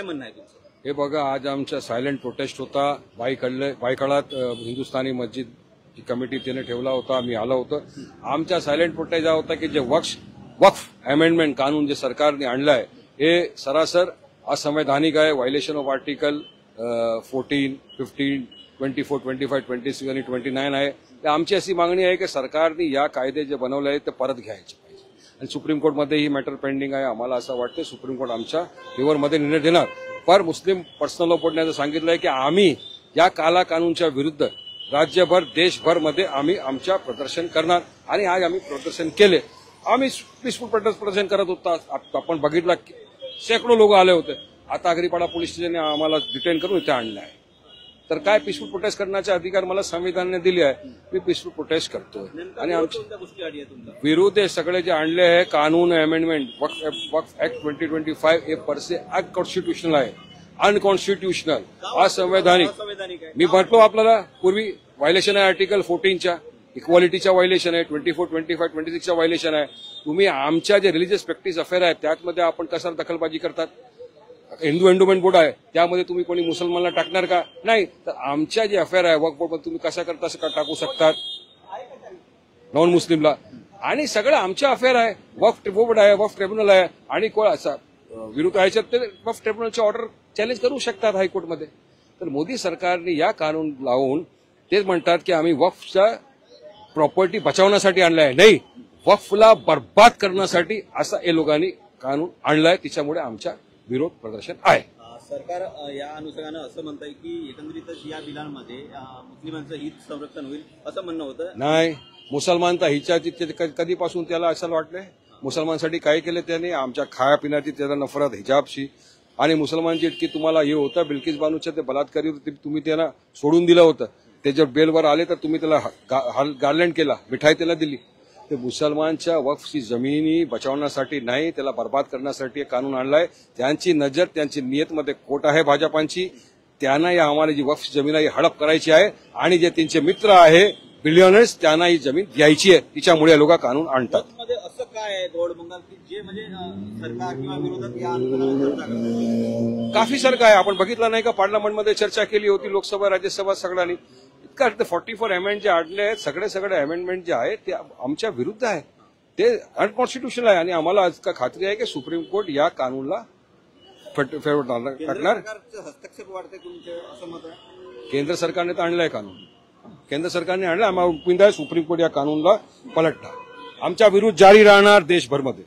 म्हणणं आहे तुमचं? हे बघा, आज आमचा सायलेंट प्रोटेस्ट होता. बायकाळात हिंदुस्थानी मस्जिद कमिटी त्याने ठेवला होता. आम्ही आलो होतो. आमचा सायलेंट प्रोटेस्ट हा होता की जे वक्फ अमेंडमेंट कानून जे सरकारने आणलं आहे हे सरासर असंवैधानिक आहे. व्हायलेशन ऑफ आर्टिकल 14, 15, 24, 25, 26 आणि 29 आहे. तर आमची अशी मागणी आहे की सरकारने या कायदे जे बनवले आहेत ते परत घ्यायचे पाहिजे. आणि सुप्रीम कोर्टमध्ये ही मॅटर पेंडिंग आहे. आम्हाला असं वाटतं सुप्रीम कोर्ट आमच्या फेवरमध्ये निर्णय देणार. पर मुस्लिम पर्सनल लॉ बोर्डने सांगितलं आहे की आम्ही या काला कानूनच्या विरुद्ध राज्यभर देशभरमध्ये आम्ही आमच्या प्रदर्शन करणार. आणि आज आम्ही प्रदर्शन केले. आम्ही पीसफुल प्रदर्शन करत होता. आपण बघितलं शेकडो लोक आले होते. आता आगरीपाडा पोलीस स्टेशनने आम्हाला डिटेन करून इथे आणलं आहे. तर काय पीसफुल प्रोटेस्ट करण्याचे अधिकार मला संविधानाने दिले आहे. मी पीसफुल प्रोटेस्ट करतोय. आणि आमच्या विरोध हे सगळे जे आणले आहे कानून अमेंडमेंट वक्फ ऍक्ट 2025 हे परसे अनकॉन्स्टिट्युशनल आहे. अनकॉन्स्टिट्युशनल, असंवैधानिक. मी म्हटलो आपल्याला पूर्वी व्हायलेशन आहे आर्टिकल 14च्या, इक्वालिटीच्या व्हायलेशन आहे, 24, 25, 26च्या व्हायलेशन आहे. तुम्ही आमच्या जे रिलिजियस प्रॅक्टिस अफेअर आहे त्यामध्ये आपण कसा दखलबाजी करतात. हिंदू एंडोमेंट बोर्ड आहे त्यामध्ये तुम्ही कोणी मुसलमानला टाकणार का? नाही. तर आमच्या जे अफेअर आहे वक्फ बोर्डमध्ये तुम्ही कसा करता टाकू शकतात नॉन मुस्लिमला. आणि सगळं आमच्या अफेअर आहे. वक्फ बोर्ड आहे, वक्फ ट्रिब्युनल आहे. आणि कोण असा विरुद्ध आहे ते वक्फ ट्रिब्युनलची ऑर्डर चॅलेंज करू शकतात हायकोर्टमध्ये. तर मोदी सरकारने या कानून लावून तेच म्हणतात की आम्ही वक्फच्या प्रॉपर्टी बचावण्यासाठी आणलं आहे. नाही, वक्फला बर्बाद करण्यासाठी असा या लोकांनी कानून आणलाय. त्याच्यामुळे आमच्या विरोध प्रदर्शन आहे. सरकार या अनुषंगानं असं म्हणतंय की एकंदरीतच या बिलांमध्ये मुस्लिमांचं हित संरक्षण होईल असं म्हणणं होतं. नाही, मुसलमानचा हिच्या कधीपासून त्याला असं वाटलंय. मुसलमानसाठी काय केलं त्याने? आमच्या खायापिण्याची त्याला नफरत हिजाबशी. आणि मुसलमानची इतकी तुम्हाला हे होतं बिल्किस बानूच्या ते बलात्कारी तुम्ही त्यांना सोडून दिलं होतं. ते जर बेलवर आले तर तुम्ही त्याला गार्लँड केला, मिठाई त्याला दिली. ते मुसलमानच्या वक्फची जमिनी बचावण्यासाठी नाही, त्याला बर्बाद करण्यासाठी कानून आणलाय. त्यांची नजर, त्यांची नियतमध्ये खोट आहे भाजपांची. त्यांना या आम्हाला जी वक्फ जमीन आहे हडप करायची आहे. आणि जे त्यांचे मित्र आहे बिलियनर्स त्यांना ही जमीन द्यायची आहे. तिच्यामुळे लोक कानून आणतात. असं काय आहे गोडबंगाल की जे म्हणजे सरकार किंवा विरोधात या अनुषंगाने काफी सारखं आहे. आपण बघितलं नाही का पार्लमेंटमध्ये चर्चा केली होती, लोकसभा राज्यसभा सगळ्यांनी. इतका 44 अमेंडमेंट जे आणले आहेत सगळे अमेंडमेंट जे आहेत ते आमच्या विरुद्ध आहे. ते अनकॉन्स्टिट्युशनल आहे. आणि आम्हाला आज का खात्री आहे की सुप्रीम कोर्ट या कानूनला फेवर टाकणार. हस्तक्षेप वाढते तुमचे असं मत आहे? केंद्र सरकारने तर आणलंय कानून. केंद्र सरकारने आणलं. आम्हाला उम्मीद आहे सुप्रीम कोर्ट या कानूनला पलटणार. आमचा विरोध जारी राहणार देशभरमध्ये.